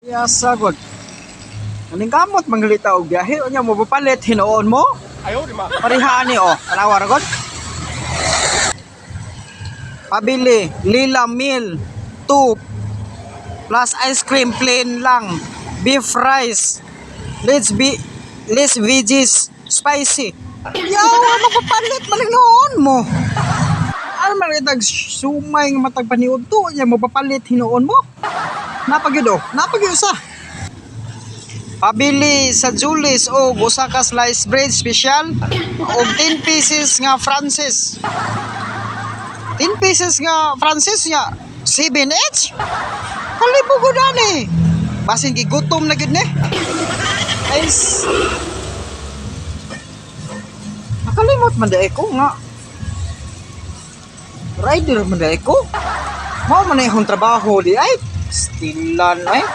Yasa god. Aning kamot manghalita og biyahe unya mo papalit hinuon mo? Ayaw, di ba? Parihaan ni anawar god. Pabili lila meal 2 plus ice cream plain lang. Beef rice. Let's veggies spicy. Yaw, ano papalit man hinuon mo? Ano man itag sumay nga matag paniud to nya mo papalit hinuon mo? Napagyud sa. Pabili sa Julius og usa ka sliced bread special og 10 pieces nga Francis. 10 pieces nga Francis nga 7 each. Kalibo gud ani. Basin gigutom na gid ni. Guys. Nakalimot man dai ko nga. Rider man dai ko. Mao man ay akong trabaho di ay. Stilan ay.